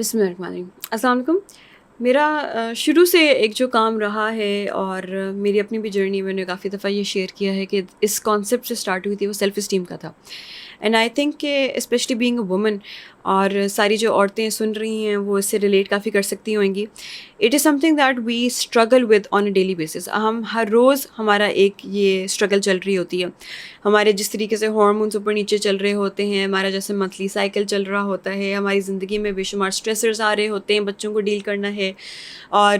بسم اللہ الرحمن الرحیم. السلام علیکم. میرا شروع سے ایک جو کام رہا ہے اور میری اپنی بھی جرنی میں نے کافی دفعہ یہ شیئر کیا ہے کہ اس کانسیپٹ سے اسٹارٹ ہوئی تھی وہ سیلف اسٹیم کا تھا. اینڈ آئی تھنک کہ اسپیشلی بینگ اے وومن اور ساری جو عورتیں سن رہی ہیں وہ اس سے ریلیٹ کافی کر سکتی ہوئیں گی. It is something that we struggle with on a daily basis. ہم ہر روز ہمارا ایک یہ اسٹرگل چل رہی ہوتی ہے. ہمارے جس طریقے سے ہارمونس اوپر نیچے چل رہے ہوتے ہیں, ہمارا جیسے منتھلی سائیکل چل رہا ہوتا ہے, ہماری زندگی میں بے شمار اسٹریسرز آ رہے ہوتے ہیں, بچوں کو ڈیل کرنا ہے اور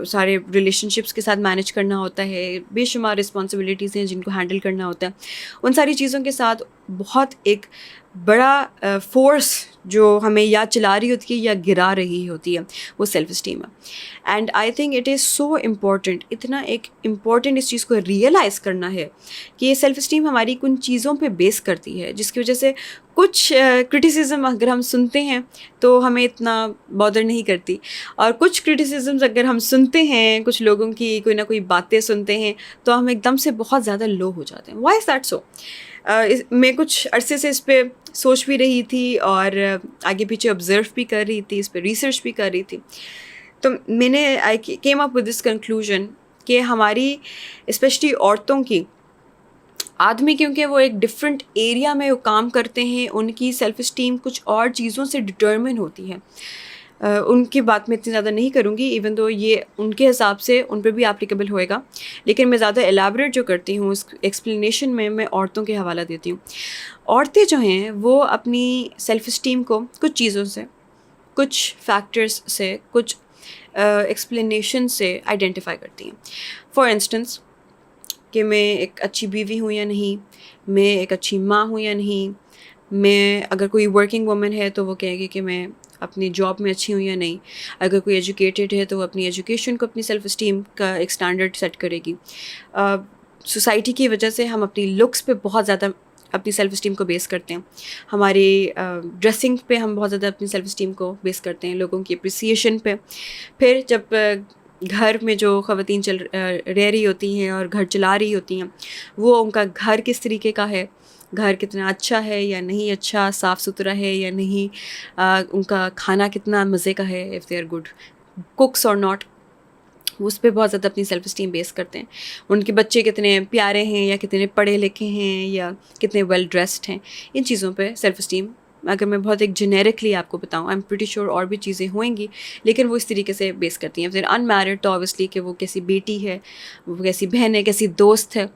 سارے ریلیشن شپس کے ساتھ مینیج کرنا ہوتا ہے, بے شمار رسپانسبلٹیز ہیں جن کو ہینڈل کرنا ہوتا ہے. ان ساری چیزوں کے ساتھ بہت ایک بڑا فورس جو ہمیں یا چلا رہی ہوتی ہے یا گرا رہی ہوتی ہے وہ سیلف اسٹیم ہے. And I think it is so important, اتنا ایک امپورٹنٹ اس چیز کو ریئلائز کرنا ہے کہ یہ سیلف اسٹیم ہماری کن چیزوں پہ بیس کرتی ہے جس کی وجہ سے کچھ کرٹیسزم اگر ہم سنتے ہیں تو ہمیں اتنا بادر نہیں کرتی, اور کچھ کرٹیسزمز اگر ہم سنتے ہیں, کچھ لوگوں کی کوئی نہ کوئی باتیں سنتے ہیں تو ہم ایک دم سے بہت زیادہ لو ہو جاتے ہیں. Why is that so? میں کچھ عرصے سے اس پہ سوچ بھی رہی تھی اور آگے پیچھے آبزرو بھی کر رہی تھی, اس پہ ریسرچ بھی کر رہی تھی. تو میں نے I came up with this conclusion کہ ہماری اسپیشلی عورتوں کی, آدمی کیونکہ وہ ایک ڈفرینٹ ایریا میں کام کرتے ہیں, ان کی سیلف اسٹیم کچھ اور چیزوں سے ڈٹرمن ہوتی ہے. ان کی بات میں اتنی زیادہ نہیں کروں گی, ایون دو یہ ان کے حساب سے ان پہ بھی اپلیکیبل ہوئے گا, لیکن میں زیادہ ایلیبریٹ جو کرتی ہوں اس ایکسپلینیشن میں عورتوں کے حوالہ دیتی ہوں. عورتیں جو ہیں وہ اپنی سیلف اسٹیم کو کچھ چیزوں سے, کچھ فیکٹرز سے, کچھ ایکسپلینیشن سے آئیڈینٹیفائی کرتی ہیں. فار انسٹنس کہ میں ایک اچھی بیوی ہوں یا نہیں, میں ایک اچھی ماں ہوں یا نہیں, میں اگر کوئی ورکنگ وومن ہے تو وہ کہے گی کہ میں اپنی جاب میں اچھی ہوں یا نہیں, اگر کوئی ایجوکیٹڈ ہے تو وہ اپنی ایجوکیشن کو اپنی سیلف اسٹیم کا ایک اسٹینڈرڈ سیٹ کرے گی. سوسائٹی کی وجہ سے ہم اپنی لکس پہ بہت زیادہ اپنی سیلف اسٹیم کو بیس کرتے ہیں, ہماری ڈریسنگ پہ ہم بہت زیادہ اپنی سیلف اسٹیم کو بیس کرتے ہیں, لوگوں کی اپریسیشن پہ. پھر جب گھر میں جو خواتین رہ رہی ہوتی ہیں اور گھر چلا رہی ہوتی ہیں, وہ ان کا گھر کس طریقے کا ہے, گھر کتنا اچھا ہے یا نہیں اچھا, صاف ستھرا ہے یا نہیں, ان کا کھانا کتنا مزے کا ہے, if they are good cooks اور ناٹ, اس پہ بہت زیادہ اپنی سیلف اسٹیم بیس کرتے ہیں. ان کے بچے کتنے پیارے ہیں یا کتنے پڑھے لکھے ہیں یا کتنے ویل ڈریسڈ ہیں, ان چیزوں پہ سیلف اسٹیم, اگر میں بہت ایک جنیرکلی آپ کو بتاؤں, آئی ایم پریٹی شیور اور بھی چیزیں ہوئیں گی, لیکن وہ اس طریقے سے بیس کرتی ہیں. پھر ان میرڈ تو آبویسلی کہ وہ کیسی بیٹی ہے, وہ کیسی بہن ہے, کیسی دوست ہے,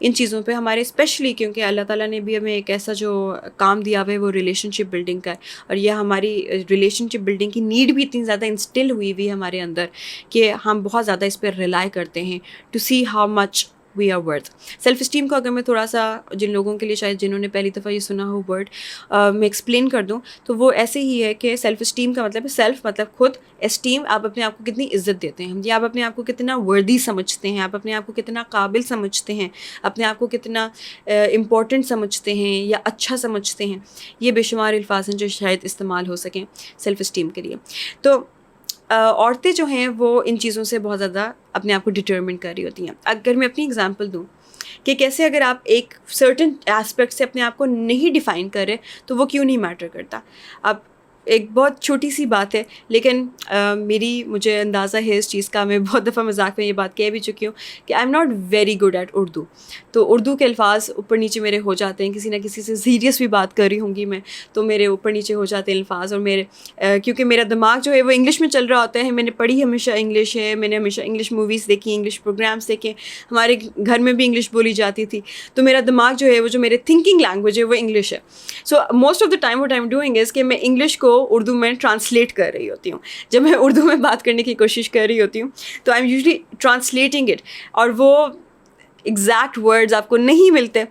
ان چیزوں پہ ہمارے اسپیشلی کیونکہ اللہ تعالیٰ نے بھی ہمیں ایک ایسا جو کام دیا ہوا ہے وہ ریلیشن شپ بلڈنگ کا ہے, اور یہ ہماری ریلیشن شپ بلڈنگ کی نیڈ بھی اتنی زیادہ انسٹل ہوئی ہوئی ہمارے اندر کہ ہم بہت زیادہ اس پہ ریلائی کرتے ہیں to see how much we are worth. Self esteem کو اگر میں تھوڑا سا جن لوگوں کے لیے شاید جنہوں نے پہلی دفعہ یہ سنا ہو ورڈ میں ایکسپلین کر دوں تو وہ ایسے ہی ہے کہ سیلف اسٹیم کا مطلب ہے سیلف مطلب خود, اسٹیم آپ اپنے آپ کو کتنی عزت دیتے ہیں, یا آپ اپنے آپ کو کتنا وردی سمجھتے ہیں, آپ اپنے آپ کو کتنا قابل سمجھتے ہیں, اپنے آپ کو کتنا امپورٹنٹ سمجھتے ہیں یا اچھا سمجھتے ہیں. یہ بے شمار الفاظ ہیں جو شاید استعمال ہو سکیں سیلف اسٹیم کے لیے. تو عورتیں جو ہیں وہ ان چیزوں سے بہت زیادہ اپنے آپ کو ڈٹرمن کر رہی ہوتی ہیں. اگر میں اپنی اگزامپل دوں کہ کیسے اگر آپ ایک سرٹن ایسپیکٹ سے اپنے آپ کو نہیں ڈیفائن کر رہے تو وہ کیوں نہیں میٹر کرتا. اب ایک بہت چھوٹی سی بات ہے, لیکن مجھے اندازہ ہے اس چیز کا, میں بہت دفعہ مذاق میں یہ بات کہہ بھی چکی ہوں کہ I am not very good at Urdu. تو اردو کے الفاظ اوپر نیچے میرے ہو جاتے ہیں, کسی نہ کسی سے سیریس بھی بات کر رہی ہوں گی میں تو میرے اوپر نیچے ہو جاتے ہیں الفاظ, اور میرے کیونکہ میرا دماغ جو ہے وہ انگلش میں چل رہا ہوتا ہے. میں نے پڑھی ہمیشہ انگلش ہے, میں نے ہمیشہ انگلش موویز دیکھی, انگلش پروگرامس دیکھے, ہمارے گھر میں بھی انگلش بولی جاتی تھی, تو میرا دماغ جو ہے وہ جو میرے تھنکنگ لینگویج ہے وہ انگلش ہے. So most of the time what I am doing is کہ میں انگلش کو اردو میں ٹرانسلیٹ کر رہی ہوتی ہوں. جب میں اردو میں بات کرنے کی کوشش کر رہی ہوتی ہوں تو I am usually translating it, اور وہ ایگزیکٹ ورڈز آپ کو نہیں ملتے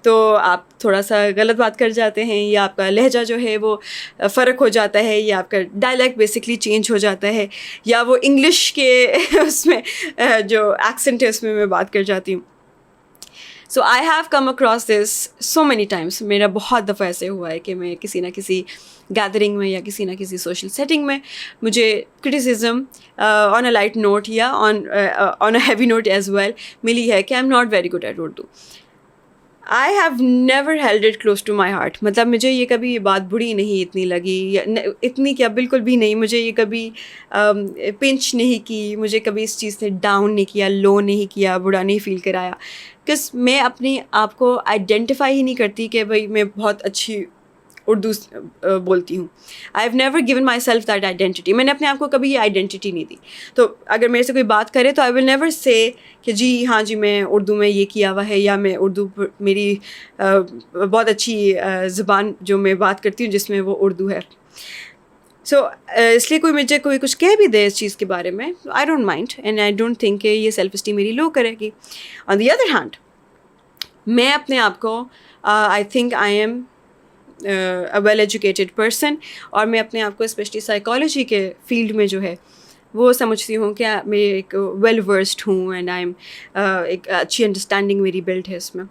تو آپ تھوڑا سا غلط بات کر جاتے ہیں, یا آپ کا لہجہ جو ہے وہ فرق ہو جاتا ہے, یا آپ کا ڈائلیکٹ بیسکلی چینج ہو جاتا ہے, یا وہ انگلش کے اس میں جو ایکسنٹ ہے اس میں بات کر جاتی ہوں. So I have come across this so many times. میرا بہت دفعہ ایسے ہوا ہے کہ میں کسی نہ کسی گیدرنگ میں یا کسی نہ کسی سوشل سیٹنگ میں مجھے criticism on a light note یا on a heavy note as well ملی ہے کہ I am not very good at Urdu. I have never held it close to my heart. مطلب مجھے یہ کبھی یہ بات بری نہیں اتنی لگی, یا اتنی کیا بالکل بھی نہیں, مجھے یہ کبھی پنچ نہیں کی, مجھے کبھی اس چیز نے ڈاؤن نہیں کیا, لو نہیں کیا, برا نہیں فیل کرایا. بکاز میں اپنے آپ کو آئیڈینٹیفائی ہی نہیں کرتی کہ بھائی میں بہت اچھی اردو بولتی ہوں. آئی have never given my self that identity. میں نے اپنے آپ کو کبھی یہ آئیڈینٹی نہیں دی. تو اگر میرے سے کوئی بات کرے تو آئی ول نیور سے کہ جی ہاں جی میں اردو میں یہ کیا ہوا ہے, یا میں اردو میری بہت اچھی زبان جو میں بات کرتی ہوں جس میں وہ اردو ہے. سو اس لیے کوئی مجھے کوئی کچھ کہہ بھی دے اس چیز کے بارے میں, I don't mind, and I don't think کہ یہ سیلف اسٹیم میری لو کرے گی. آن دی ادر ہینڈ میں اپنے آپ کو I think I am a well educated person, اور میں اپنے آپ کو اسپیشلی سائیکالوجی کے فیلڈ میں جو ہے وہ سمجھتی ہوں کہ میں ایک ویل ورسڈ ہوں, اینڈ آئی ایم ایک اچھی انڈرسٹینڈنگ میری بلڈ ہے اس میں.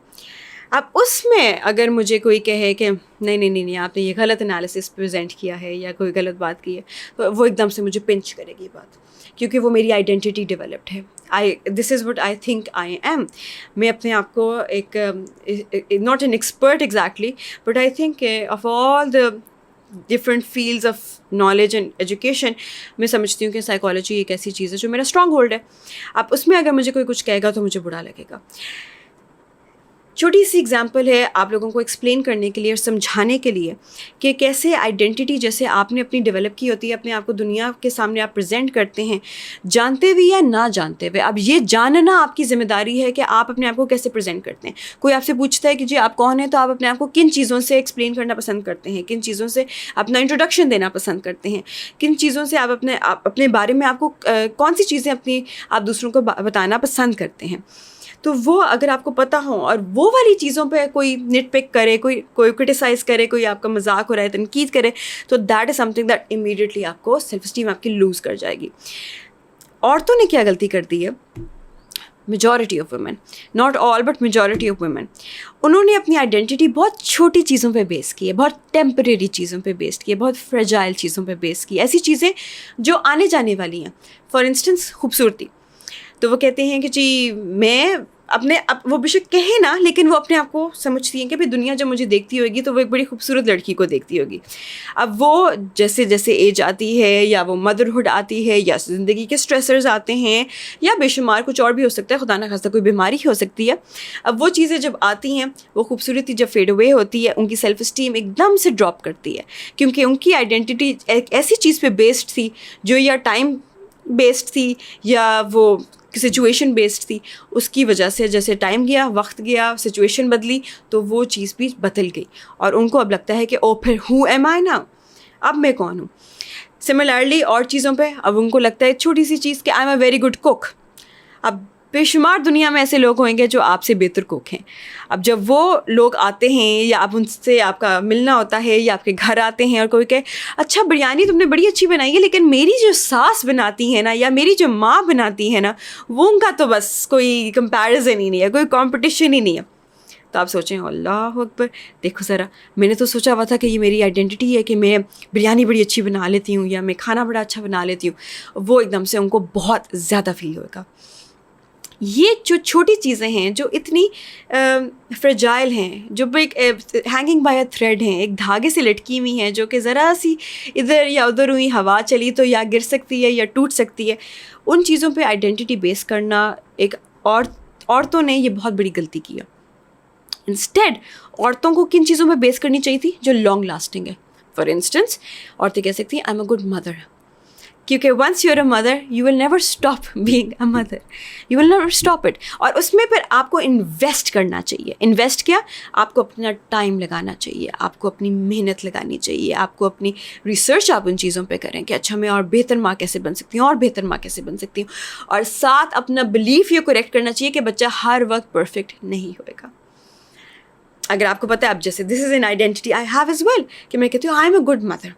اب اس میں اگر مجھے کوئی کہے کہ نہیں آپ نے یہ غلط انالیسس پریزنٹ کیا ہے یا کوئی غلط بات کی ہے, تو وہ ایک دم سے مجھے پنچ کرے گی بات, کیونکہ وہ میری آئیڈینٹی ڈیولپڈ ہے. This is what I think I am. میں اپنے آپ کو ایک not an expert exactly, but I think of all the different fields of knowledge and education, میں سمجھتی ہوں کہ سائیکالوجی ایک ایسی چیز ہے جو میرا اسٹرانگ ہولڈ ہے. اب اس میں اگر مجھے کوئی کچھ کہے گا تو مجھے برا لگے گا. چھوٹی سی اگزامپل ہے آپ لوگوں کو ایکسپلین کرنے کے لیے اور سمجھانے کے لیے کہ کیسے آئیڈینٹی جیسے آپ نے اپنی ڈیولپ کی ہوتی ہے, اپنے آپ کو دنیا کے سامنے آپ پریزنٹ کرتے ہیں جانتے ہوئے یا نہ جانتے ہوئے. اب یہ جاننا آپ کی ذمہ داری ہے کہ آپ اپنے آپ کو کیسے پریزنٹ کرتے ہیں. کوئی آپ سے پوچھتا ہے کہ جی آپ کون ہیں, تو آپ اپنے آپ کو کن چیزوں سے ایکسپلین کرنا پسند کرتے ہیں, کن چیزوں سے اپنا انٹروڈکشن دینا پسند کرتے ہیں, کن چیزوں سے آپ اپنے بارے میں آپ کو کون سی چیزیں آپ دوسروں کو بتانا پسند کرتے ہیں. تو وہ اگر آپ کو پتہ ہو اور وہ والی چیزوں پہ کوئی نٹ پک کرے, کوئی کرٹیسائز کرے, کوئی آپ کا مذاق ہو رہا ہے, تنقید کرے, تو that is something that immediately آپ کو سیلف اسٹیم آپ کی لوز کر جائے گی. عورتوں نے کیا غلطی کر دی ہے, majority of women, not all but majority of women, انہوں نے اپنی آئیڈینٹی بہت چھوٹی چیزوں پہ بیس کی ہے, بہت ٹیمپریری چیزوں پہ بیس کی ہے, بہت فریجائل چیزوں پہ بیس کی, ایسی چیزیں جو آنے جانے والی ہیں. فار انسٹنس خوبصورتی, تو وہ کہتے ہیں کہ جی میں وہ بے شک کہے نا, لیکن وہ اپنے آپ کو سمجھتی ہیں کہ بھائی دنیا جب مجھے دیکھتی ہوگی تو وہ ایک بڑی خوبصورت لڑکی کو دیکھتی ہوگی. اب وہ جیسے جیسے ایج آتی ہے, یا وہ مدرہڈ آتی ہے, یا زندگی کے اسٹریسرز آتے ہیں, یا بے شمار کچھ اور بھی ہو سکتا ہے, خدا نہ خواستہ کوئی بیماری ہو سکتی ہے. اب وہ چیزیں جب آتی ہیں, وہ خوبصورتی جب فیڈ اوے ہوتی ہے, ان کی سیلف اسٹیم ایک دم سے ڈراپ کرتی ہے, کیونکہ ان کی آئیڈینٹی ایک ایسی چیز پہ بیسڈ تھی جو یا ٹائم بیسڈ تھی یا وہ سچویشن بیسڈ تھی. اس کی وجہ سے جیسے ٹائم گیا, وقت گیا, سچویشن بدلی, تو وہ چیز بھی بدل گئی, اور ان کو اب لگتا ہے کہ او پھر ہو ایم آئی نا, اب میں کون ہوں. سملرلی اور چیزوں پہ اب ان کو لگتا ہے چھوٹی سی چیز کہ I am a very good cook. اب بے شمار دنیا میں ایسے لوگ ہوئیں گے جو آپ سے بہتر کوک ہیں. اب جب وہ لوگ آتے ہیں یا آپ ان سے آپ کا ملنا ہوتا ہے یا آپ کے گھر آتے ہیں اور کوئی کہے اچھا بریانی تم نے بڑی اچھی بنائی ہے, لیکن میری جو ساس بناتی ہے نا, یا میری جو ماں بناتی ہے نا, وہ ان کا تو بس کوئی کمپیریزن ہی نہیں ہے, کوئی کمپٹیشن ہی نہیں ہے. تو آپ سوچیں اللہ اکبر, دیکھو ذرا, میں نے تو سوچا ہوا تھا کہ یہ میری آئیڈینٹی ہے کہ میں بریانی بڑی اچھی بنا لیتی ہوں, یا میں کھانا بڑا اچھا بنا لیتی ہوں. وہ ایک دم سے ان کو بہت زیادہ فیل ہوگا. یہ جو چھوٹی چیزیں ہیں جو اتنی فریجائل ہیں, جو ایک ہینگنگ بائی اے تھریڈ ہیں, ایک دھاگے سے لٹکی ہوئی ہیں, جو کہ ذرا سی ادھر یا ادھر ہوئی ہوا چلی تو یا گر سکتی ہے یا ٹوٹ سکتی ہے, ان چیزوں پہ آئیڈینٹی بیس کرنا ایک عورتوں نے یہ بہت بڑی غلطی کی ہے. انسٹیڈ عورتوں کو کن چیزوں پہ بیس کرنی چاہیے تھی جو لانگ لاسٹنگ ہے. فار انسٹنس عورتیں کہہ سکتی ہیں I am a good mother, کیونکہ once you are a mother you will never stop being a mother, you will never stop it. اور اس میں پھر آپ کو انویسٹ کرنا چاہیے. انویسٹ کیا, آپ کو اپنا ٹائم لگانا چاہیے, آپ کو اپنی محنت لگانی چاہیے, آپ کو اپنی ریسرچ آپ ان چیزوں پہ کریں کہ اچھا میں اور بہتر ماں کیسے بن سکتی ہوں, اور بہتر ماں کیسے بن سکتی ہوں. اور ساتھ اپنا بلیف یہ کریکٹ کرنا چاہیے کہ بچہ ہر وقت پرفیکٹ نہیں ہوئے گا. اگر آپ کو پتہ ہے, اب جیسے this is an identity I have as well, کہ میں کہتی ہوں I am a good mother.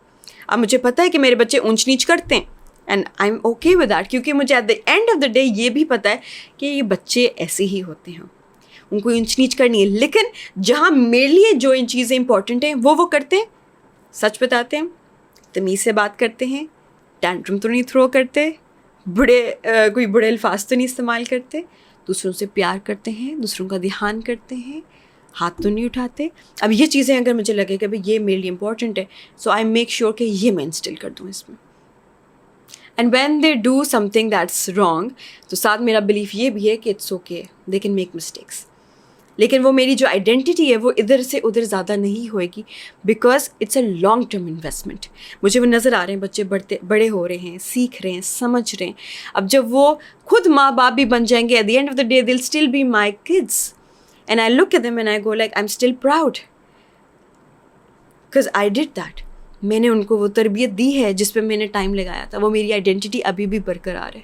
اب مجھے پتہ ہے کہ میرے بچے اونچ نیچ کرتے ہیں, and I am okay with that, کیونکہ مجھے at the end of the day یہ بھی پتہ ہے کہ یہ بچے ایسے ہی ہوتے ہیں, ان کو اونچ نیچ کرنی ہے. لیکن جہاں میرے لیے جو ان چیزیں امپورٹنٹ ہیں وہ کرتے ہیں, سچ بتاتے ہیں, تمیز سے بات کرتے ہیں, ٹینٹرم تو نہیں تھرو کرتے, کوئی بڑے الفاظ تو نہیں استعمال کرتے, دوسروں سے پیار کرتے ہیں, دوسروں کا دھیان کرتے ہیں, ہاتھ تو نہیں اٹھاتے. اب یہ چیزیں اگر مجھے لگے کہ بھائی یہ میرے لیے امپورٹنٹ ہے, سو آئی میک شیور کہ یہ میں انسٹل کر دوں اس میں. And when they do something that's wrong, تو ساتھ میرا بلیف یہ بھی ہے کہ it's okay, they can make mistakes, لیکن وہ میری جو آئیڈینٹی ہے وہ ادھر سے ادھر زیادہ نہیں ہوئے گی, because it's a long term investment. مجھے وہ نظر آ رہے ہیں بچے بڑے ہو رہے ہیں, سیکھ رہے ہیں, سمجھ رہے ہیں. اب جب وہ خود ماں باپ بھی بن جائیں گے, at the end of the day they'll still be my kids, and I look at them and I go like I am still proud because I did that. میں نے ان کو وہ تربیت دی ہے جس پہ میں نے ٹائم لگایا تھا, وہ میری آئیڈینٹی ابھی بھی برقرار ہے.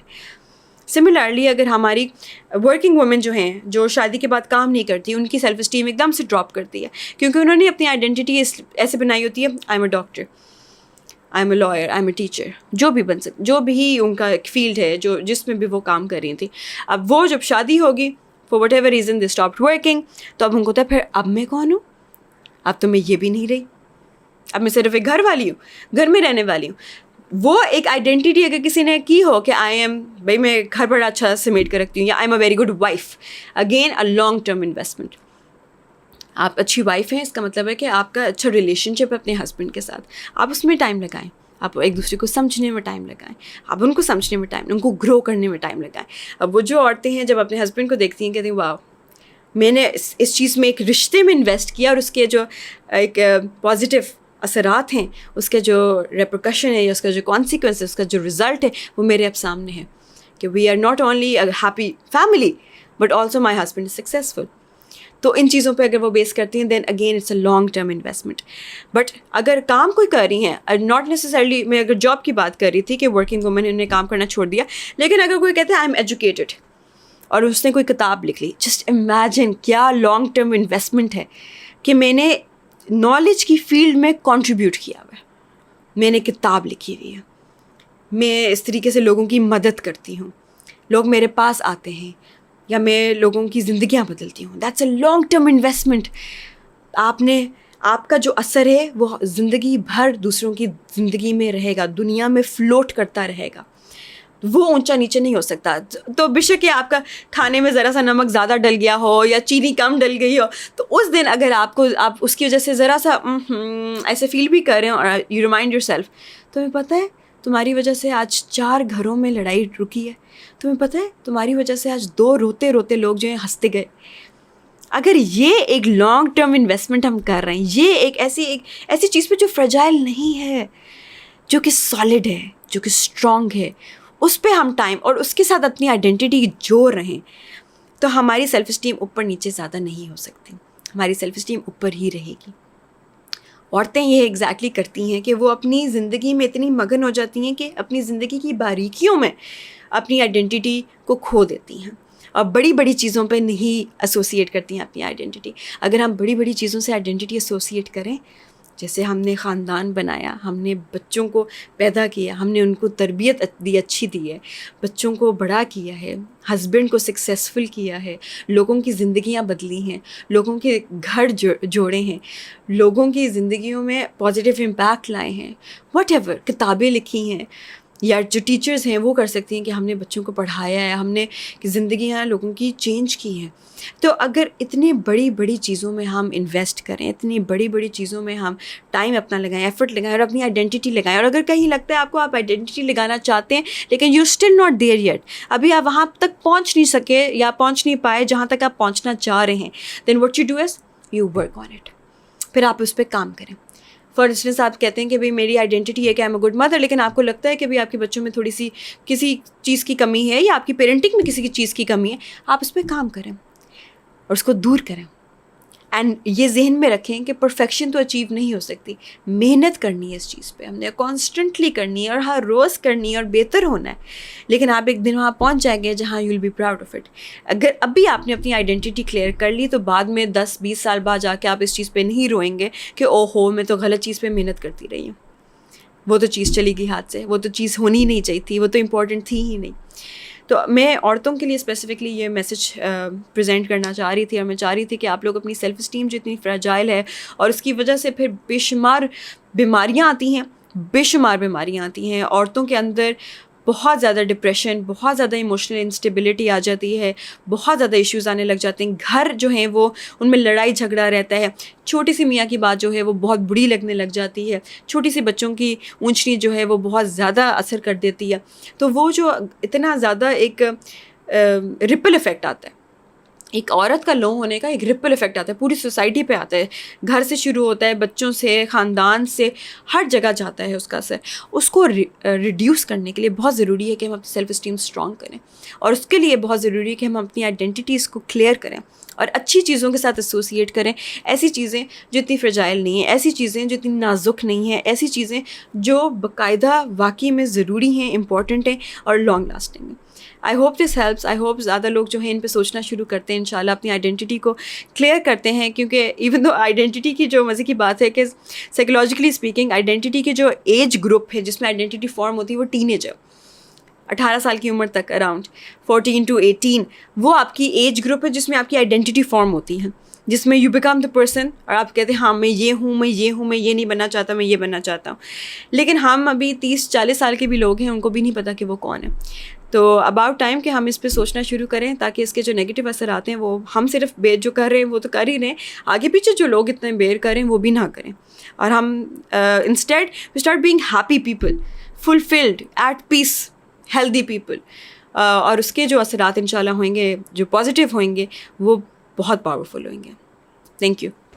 سملرلی اگر ہماری ورکنگ وومن جو ہیں, جو شادی کے بعد کام نہیں کرتی, ان کی سیلف اسٹیم ایک دم سے ڈراپ کرتی ہے, کیونکہ انہوں نے اپنی آئیڈینٹی ایسے بنائی ہوتی ہے, I am a doctor, I am a lawyer, I am a teacher, جو بھی بن سکتے, جو بھی ان کا ایک فیلڈ ہے جو جس میں بھی وہ کام کر رہی تھیں. اب وہ جب شادی ہوگی, for what ever reason they stopped working, تو اب ان کو ہوتا ہے پھر اب میں کون ہوں, اب تو میں یہ بھی نہیں رہی, اب میں صرف ایک گھر والی ہوں, گھر میں رہنے والی ہوں. وہ ایک آئیڈینٹی اگر کسی نے کی ہو کہ آئی ایم, بھائی میں گھر بڑا اچھا سمیٹ کر رکھتی ہوں, یا آئی am a very good wife, again a long term investment. آپ اچھی وائف ہیں, اس کا مطلب ہے کہ آپ کا اچھا ریلیشن شپ ہے اپنے ہسبینڈ کے ساتھ, آپ اس میں ٹائم لگائیں, آپ ایک دوسرے کو سمجھنے میں ٹائم لگائیں, آپ ان کو سمجھنے میں ٹائم, ان کو گرو کرنے میں ٹائم لگائیں. اب وہ جو عورتیں ہیں جب اپنے ہسبینڈ کو دیکھتی ہیں کہتی ہیں واو, میں نے اس چیز میں ایک رشتے میں انویسٹ کیا, اور اس کے جو ایک پازیٹیو اثرات ہیں, اس کے جو ریپرکشن ہے, یا اس کا جو کانسیکوینس ہے, اس کا جو رزلٹ ہے, وہ میرے اب سامنے ہے کہ we are not only a happy family but also my husband is successful. تو ان چیزوں پہ اگر وہ بیس کرتی ہیں, then again it's a long term investment. But اگر کام کوئی کر رہی ہیں, ناٹ نیسسرلی, میں اگر جاب کی بات کر رہی تھی کہ ورکنگ وومن نے کام کرنا چھوڑ دیا, لیکن اگر کوئی کہتے ہیں آئی ایم ایجوکیٹڈ اور اس نے کوئی کتاب لکھ لی, جسٹ امیجن کیا لانگ ٹرم انویسٹمنٹ ہے کہ میں نے نالج کی فیلڈ میں کنٹریبیوٹ کیا ہوا ہے, میں نے کتاب لکھی ہوئی ہے, میں اس طریقے سے لوگوں کی مدد کرتی ہوں, لوگ میرے پاس آتے ہیں, یا میں لوگوں کی زندگیاں بدلتی ہوں. That's a long term investment. آپ کا جو اثر ہے وہ زندگی بھر دوسروں کی زندگی میں رہے گا, دنیا میں فلوٹ کرتا رہے گا, وہ اونچا نیچے نہیں ہو سکتا. تو بے شک آپ کا کھانے میں ذرا سا نمک زیادہ ڈل گیا ہو یا چینی کم ڈل گئی ہو, تو اس دن اگر آپ اس کی وجہ سے ذرا سا ایسے فیل بھی کر رہے ہیں, اور یو ریمائنڈ یور سیلف, تمہیں پتہ ہے تمہاری وجہ سے آج 4 گھروں میں لڑائی رکی ہے, تمہیں پتہ ہے تمہاری وجہ سے آج 2 روتے روتے لوگ جو ہیں ہنستے گئے. اگر یہ ایک لانگ ٹرم انویسٹمنٹ ہم کر رہے ہیں, یہ ایک ایسی چیز پہ جو فرجائل نہیں ہے, جو کہ سالڈ ہے, جو کہ اسٹرانگ ہے, اس پہ ہم ٹائم اور اس کے ساتھ اپنی آئیڈینٹی جوڑ رہے ہیں, تو ہماری سیلف اسٹیم اوپر نیچے زیادہ نہیں ہو سکتی, ہماری سیلف اسٹیم اوپر ہی رہے گی. عورتیں یہ ایگزیکٹلی کرتی ہیں کہ وہ اپنی زندگی میں اتنی مگن ہو جاتی ہیں کہ اپنی زندگی کی باریکیوں میں اپنی آئیڈینٹی کو کھو دیتی ہیں, اور بڑی بڑی چیزوں پہ نہیں ایسوسیٹ کرتی ہیں اپنی آئیڈینٹی. اگر ہم بڑی بڑی چیزوں سے آئیڈینٹی ایسوسیٹ کریں, جیسے ہم نے خاندان بنایا, ہم نے بچوں کو پیدا کیا, ہم نے ان کو تربیت دی, اچھی دی ہے, بچوں کو بڑا کیا ہے, ہسبینڈ کو سکسیزفل کیا ہے, لوگوں کی زندگیاں بدلی ہیں, لوگوں کے گھر جوڑے ہیں, لوگوں کی زندگیوں میں پازیٹیو امپیکٹ لائے ہیں, واٹ ایور, کتابیں لکھی ہیں, یا جو ٹیچرز ہیں وہ کر سکتی ہیں کہ ہم نے بچوں کو پڑھایا ہے, ہم نے زندگیاں لوگوں کی چینج کی ہیں. تو اگر اتنی بڑی بڑی چیزوں میں ہم انویسٹ کریں, اتنی بڑی بڑی چیزوں میں ہم ٹائم اپنا لگائیں, ایفرٹ لگائیں, اور اپنی آئیڈینٹی لگائیں, اور اگر کہیں لگتا ہے آپ کو آپ آئیڈینٹی لگانا چاہتے ہیں لیکن you still not there yet, ابھی آپ وہاں تک پہنچ نہیں سکے یا پہنچ نہیں پائے جہاں تک آپ پہنچنا چاہ رہے ہیں, then what you do is you work on it. پھر آپ اس پہ کام کریں. فار انسٹنس آپ کہتے ہیں کہ بھائی میری آئیڈینٹی ہے کہ I am a good mother, لیکن آپ کو لگتا ہے کہ بھائی آپ کے بچوں میں تھوڑی سی کسی چیز کی کمی ہے, یا آپ کی پیرنٹنگ میں کسی کی چیز کی کمی ہے, آپ اس پہ کام کریں اور اس کو دور کریں. اینڈ یہ ذہن میں رکھیں کہ پرفیکشن تو اچیو نہیں ہو سکتی, محنت کرنی ہے اس چیز پہ, ہم نے کانسٹنٹلی کرنی ہے اور ہر روز کرنی ہے اور بہتر ہونا ہے, لیکن آپ ایک دن وہاں پہنچ جائیں گے جہاں you will be proud of it. اگر ابھی آپ نے اپنی آئیڈینٹی کلیئر کر لی, تو بعد میں 10-20 سال بعد جا کے آپ اس چیز پہ نہیں روئیں گے کہ او ہو میں تو غلط چیز پہ محنت کرتی رہی ہوں, وہ تو چیز چلی گئی ہاتھ سے, وہ تو چیز ہونی نہیں چاہیے تھی, وہ تو امپورٹنٹ تھی ہی نہیں. تو میں عورتوں کے لیے اسپیسیفکلی یہ میسج پریزنٹ کرنا چاہ رہی تھی, اور میں چاہ رہی تھی کہ آپ لوگ اپنی سیلف اسٹیم جو اتنی فریجائل ہے, اور اس کی وجہ سے پھر بے شمار بیماریاں آتی ہیں, عورتوں کے اندر بہت زیادہ ڈپریشن, بہت زیادہ ایموشنل انسٹیبلٹی آ جاتی ہے, بہت زیادہ ایشوز آنے لگ جاتے ہیں, گھر جو ہیں وہ ان میں لڑائی جھگڑا رہتا ہے, چھوٹی سی میاں کی بات جو ہے وہ بہت بری لگنے لگ جاتی ہے, چھوٹی سی بچوں کی اونچ نیچ جو ہے وہ بہت زیادہ اثر کر دیتی ہے. تو وہ جو اتنا زیادہ ایک رپل افیکٹ آتا ہے, ایک عورت کا لو ہونے کا ایک رپل افیکٹ آتا ہے, پوری سوسائٹی پہ آتا ہے, گھر سے شروع ہوتا ہے, بچوں سے, خاندان سے, ہر جگہ جاتا ہے اس کا اثر. اس کو ریڈیوس کرنے کے لیے بہت ضروری ہے کہ ہم اپنی سیلف اسٹیم اسٹرانگ کریں, اور اس کے لیے بہت ضروری ہے کہ ہم اپنی آئیڈینٹیٹیز کو کلیئر کریں اور اچھی چیزوں کے ساتھ ایسوسیٹ کریں, ایسی چیزیں جو اتنی فرجائل نہیں ہیں, ایسی چیزیں جو اتنی نازک نہیں ہیں, ایسی چیزیں جو باقاعدہ واقعی میں ضروری ہیں, امپورٹنٹ ہیں اور لانگ لاسٹنگ ہیں. I hope this helps. I hope زیادہ لوگ جو ہیں ان پہ سوچنا شروع کرتے ہیں, انشاءاللہ اپنی آئیڈینٹی کو کلیئر کرتے ہیں, کیونکہ ایون دو آئیڈینٹی کی جو مزے کی بات ہے کہ سائیکولوجیکلی اسپیکنگ آئیڈینٹی کی جو ایج گروپ ہے جس میں آئیڈینٹی فارم ہوتی ہے وہ ٹین ایج ہے, 18 سال کی عمر تک, اراؤنڈ 14 to 18, وہ آپ کی ایج گروپ ہے جس میں آپ کی آئیڈینٹی فارم ہوتی ہے, جس میں یو بیکم دا پرسن, اور آپ کہتے ہیں ہاں میں یہ ہوں, میں یہ ہوں, میں یہ نہیں بننا چاہتا, میں یہ بننا چاہتا ہوں. لیکن ہم ابھی 30-40 سال کے بھی لوگ ہیں, ان کو بھی نہیں پتہ کہ وہ کون ہے. تو اباؤٹ ٹائم کہ ہم اس پہ سوچنا شروع کریں تاکہ اس کے جو نیگیٹو اثر آتے ہیں وہ ہم صرف بیئر جو کر رہے ہیں وہ تو کر ہی رہے ہیں, آگے پیچھے جو لوگ اتنے بیئر کریں وہ بھی نہ کریں, اور ہم instead we start being happy people, fulfilled, at peace, healthy people, اور اس کے جو اثرات انشاءاللہ ہوئیں گے, جو پازیٹیو ہوئیں گے, وہ بہت پاورفل ہوئیں گے. Thank you.